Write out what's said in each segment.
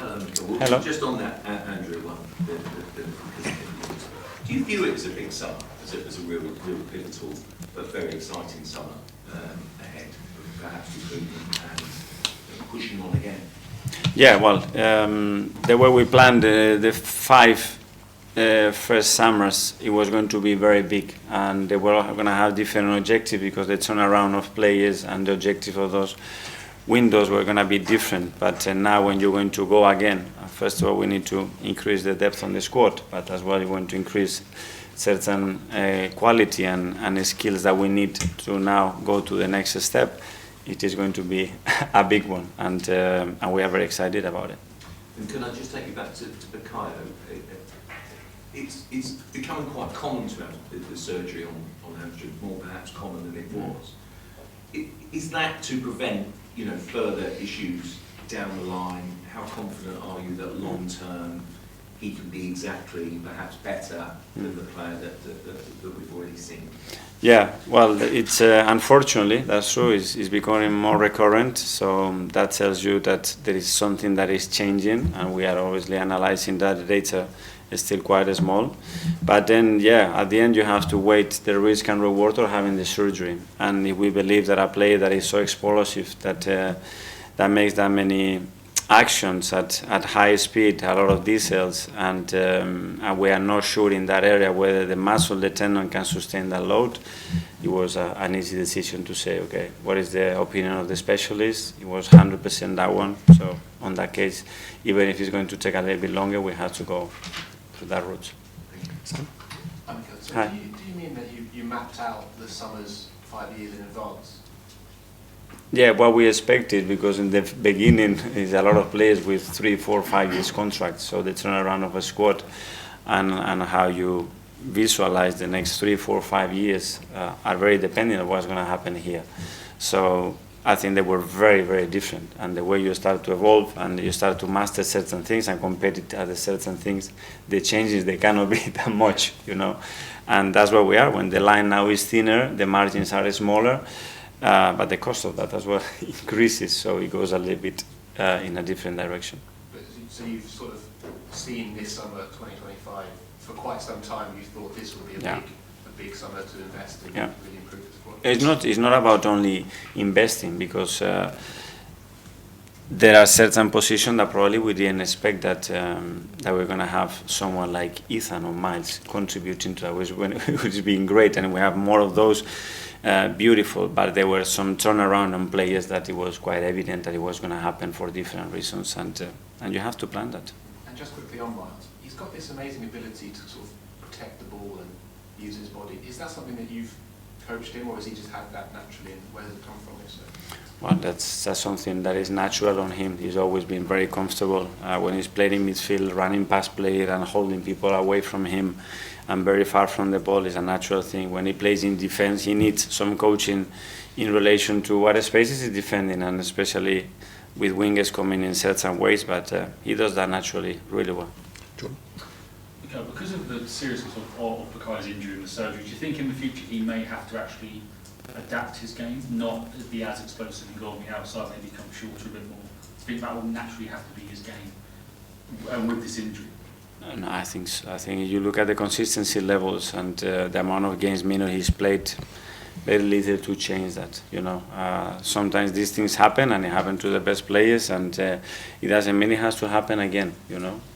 Hello. Just on that, Andrew, one, do you view it as a big summer, as a real pivotal but very exciting summer ahead, perhaps recruitment and pushing on again? Yeah, well, the way we planned the 5 first summers, it was going to be very big, and they were going to have different objectives because the turnaround of players and the objective of those windows were going to be different. But now when you're going to go again, first of all we need to increase the depth on the squad, but as well you want to increase certain quality and skills that we need to now go to the next step. It is going to be a big one, and we are very excited about it. And can I just take you back to Bukayo? It's becoming quite common to have the surgery on hamstring, more perhaps common than it was. Is that to prevent further issues down the line? How confident are you that long term he can be exactly perhaps better than the player that we've already seen? Yeah, well, it's unfortunately, that's true, it's becoming more recurrent, so that tells you that there is something that is changing, and we are obviously analyzing that. The data is still quite small, but then, yeah, at the end you have to weigh the risk and reward of having the surgery, and if we believe that a player that is so explosive, that makes that many actions at high speed, a lot of details, and we are not sure in that area whether the muscle, the tendon can sustain that load. It was an easy decision to say, okay, what is the opinion of the specialist? It was 100% that one. So on that case, even if it's going to take a little bit longer, we have to go through that route. So do you mean that you mapped out the summers 5 years in advance? Yeah, what we expected, because in the beginning is a lot of players with 3, 4, 5 years contracts, so the turnaround of a squad and how you visualize the next 3, 4, 5 years are very dependent on what's going to happen here. So I think they were very, very different, and the way you start to evolve and you start to master certain things and compete at certain things, the changes, they cannot be that much, and that's where we are. When the line now is thinner, the margins are smaller. But the cost of that as well increases, so it goes a little bit in a different direction. So you've sort of seen this summer 2025 for quite some time. You thought this would be a big summer to invest in, really improve the squad. It's not about only investing, because there are certain positions that probably we didn't expect that we're going to have someone like Ethan or Myles contributing to that, which has been great, and we have more of those. Beautiful, but there were some turnaround on players that it was quite evident that it was going to happen for different reasons, and you have to plan that. And just quickly on Myles, he's got this amazing ability to sort of protect the ball and use his body. Is that something that you've coached him, or has he just had that naturally, and where does it come from? Well, that's something that is natural on him. He's always been very comfortable when he's playing in midfield, running past players and holding people away from him and very far from the ball is a natural thing. When he plays in defense, he needs some coaching in relation to what spaces he's defending, and especially with wingers coming in certain ways, but he does that naturally really well. Okay, because of the seriousness of Bukayo's injury and the surgery, do you think in the future he may have to actually adapt his game, not be as explosive and go on the outside, maybe become shorter a bit more? Do you think that will naturally have to be his game with this injury? No, I think so. I think you look at the consistency levels and the amount of games minutes he's played, very little to change that. Sometimes these things happen, and it happens to the best players, and it doesn't mean it has to happen again.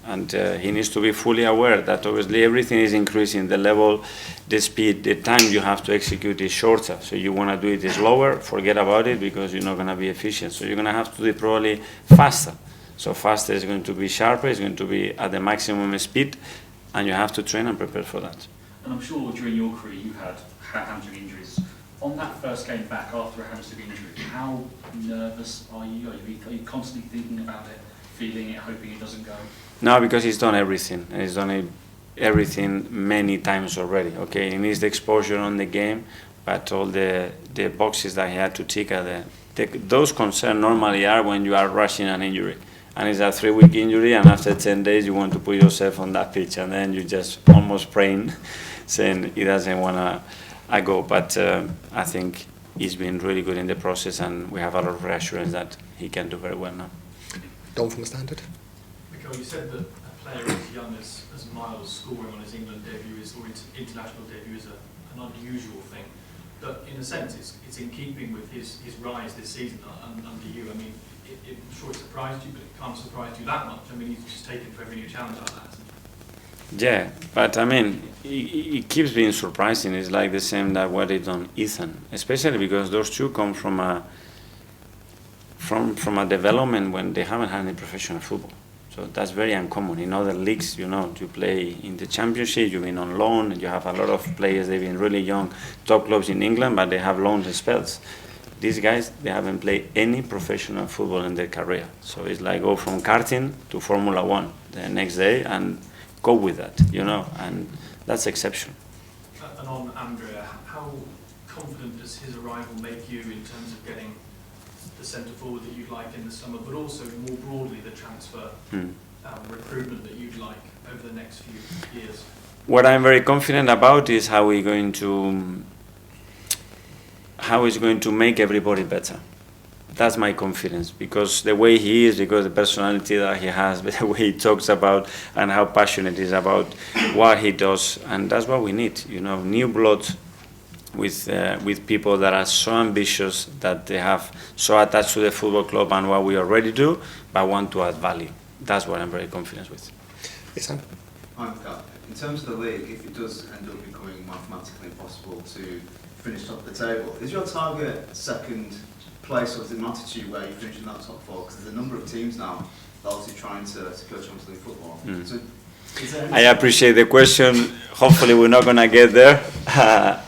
And he needs to be fully aware that obviously everything is increasing. The level, the speed, the time you have to execute is shorter. So you want to do it slower, forget about it, because you're not going to be efficient. So you're going to have to do it probably faster. So faster is going to be sharper, it's going to be at the maximum speed, and you have to train and prepare for that. And I'm sure during your career you had hamstring injuries. On that first game back after a hamstring injury, how nervous are you? Are you constantly thinking about it, feeling it, hoping it doesn't go? No, because he's done everything, and he's done everything many times already. Okay, he needs the exposure on the game, but all the boxes that he had to tick are those concerns normally are when you are rushing an injury. And it's a 3-week injury, and after 10 days you want to put yourself on that pitch, and then you just almost praying, saying he doesn't want to go. But I think he's been really good in the process, and we have a lot of reassurance that he can do very well now. Don from the Standard. Mikel, you said that a player as young as Myles scoring on his England debut or international debut is an unusual thing. But in a sense, it's in keeping with his rise this season under you. I mean, I'm sure it surprised you, but it can't surprise you that much. I mean, he's just taken for every new challenge like that. Yeah, but I mean, it keeps being surprising. It's like the same that what he done Ethan, especially because those two come from a development when they haven't had any professional football. So that's very uncommon. In other leagues, you play in the Championship, you've been on loan, and you have a lot of players, they've been really young, top clubs in England, but they have loans and spells. These guys, they haven't played any professional football in their career. So it's like go from karting to Formula One the next day and go with that, and that's exceptional. And on Andrea, how confident does his arrival make you in terms of getting the centre forward that you'd like in the summer, but also more broadly the transfer recruitment that you'd like over the next few years? What I'm very confident about is how he's going to make everybody better. That's my confidence, because the way he is, because the personality that he has, the way he talks about and how passionate he is about what he does, and that's what we need. New blood with people that are so ambitious, that they have so attached to the football club and what we already do, but want to add value. That's what I'm very confident with. Ethan? Hi, Mikel. In terms of the league, if it does end up becoming mathematically impossible to finish top of the table, is your target second place, or does it matter to you where you finish in that top four? Because there's a number of teams now that are obviously trying to secure Champions League football. So I appreciate the question. Hopefully we're not going to get there.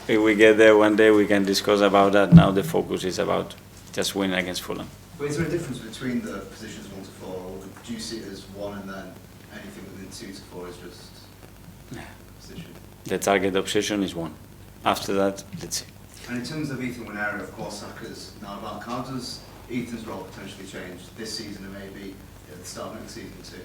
If we get there one day, we can discuss about that. Now the focus is about just winning against Fulham. But is there a difference between the positions 1 to 4, or do you see it as 1 and then anything within 2 to 4 is just position? The target obsession is 1. After that, let's see. And in terms of Ethan Nwaneri, of course, Saka's now about. How does Ethan's role potentially change this season and maybe at the start of next season too?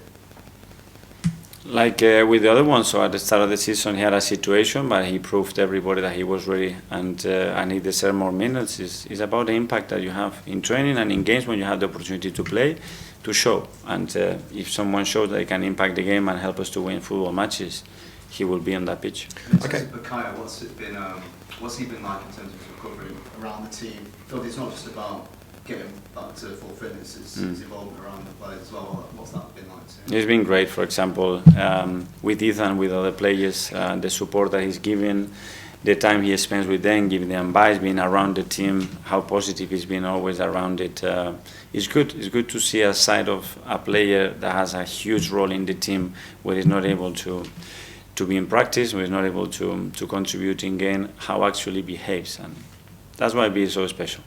Like with the other one, so at the start of the season he had a situation, but he proved to everybody that he was ready and he deserved more minutes. It's about the impact that you have in training and in games when you have the opportunity to play, to show. And if someone shows that he can impact the game and help us to win football matches, he will be on that pitch. In terms of Bukayo, what's he been like in terms of recovery around the team? I feel like it's not just about getting back to full fitness, it's evolving around the players as well. What's that been like too? It's been great. For example, with Ethan, with other players, the support that he's given, the time he spends with them, giving them advice, being around the team, how positive he's been always around it. It's good. It's good to see a side of a player that has a huge role in the team where he's not able to be in practice, where he's not able to contribute in game, how actually behaves, and that's why it is so special.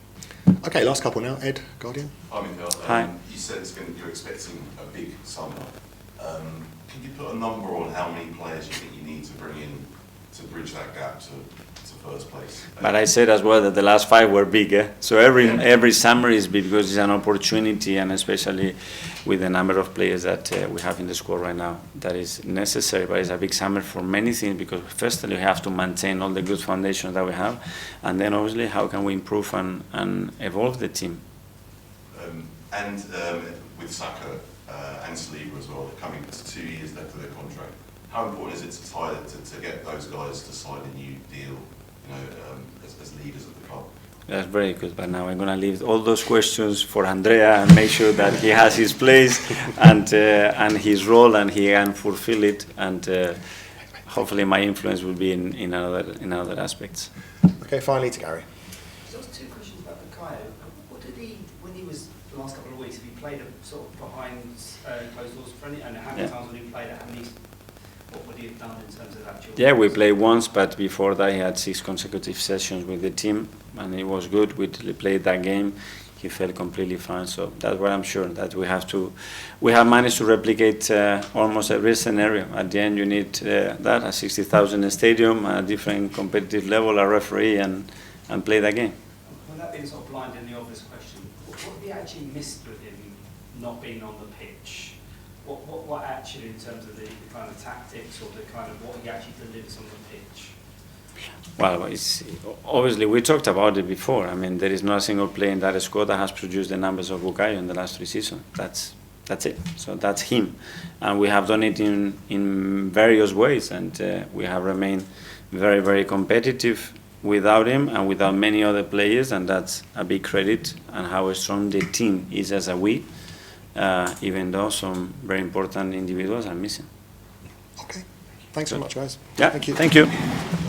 Okay, last couple now. Ed, Guardian. Hi, Mikel. Hi. You said you're expecting a big summer. Can you put a number on how many players you think you need to bring in to bridge that gap to first place? But I said as well that the last 5 were big. So every summer is big because it's an opportunity, and especially with the number of players that we have in the squad right now, that is necessary. But it's a big summer for many things, because firstly we have to maintain all the good foundations that we have, and then obviously how can we improve and evolve the team. With Saka and Saliba as well, coming to 2 years left of their contract, how important is it to get those guys to sign a new deal, as leaders of the club? That's very good, but now I'm going to leave all those questions for Andrea and make sure that he has his place and his role, and he can fulfill it, and hopefully my influence will be in other aspects. Okay, finally to Gary. Just 2 questions about Bukayo. What did he, when he was the last couple of weeks, have he played a sort of behind closed doors friendly, and how many times would he played it? What would he have done in terms of actual? Yeah, we played once, but before that he had 6 consecutive sessions with the team, and it was good. We played that game. He felt completely fine, so that's what I'm sure that we have managed to replicate almost every scenario. At the end, you need that a 60,000 stadium, a different competitive level, a referee, and play that game. Without being sort of blind in the obvious question, what have you actually missed with him not being on the pitch? What actually, in terms of the kind of tactics or the kind of what he actually delivers on the pitch? Well, it's obviously we talked about it before. I mean, there is not a single player in that squad that has produced the numbers of Bukayo in the last 3 seasons. That's That's it. So that's him, and we have done it in various ways, and we have remained very, very competitive without him and without many other players, and that's a big credit and how strong the team is as a we, even though some very important individuals are missing. Okay. Thanks so much, guys. Yeah, Thank you. Thank you.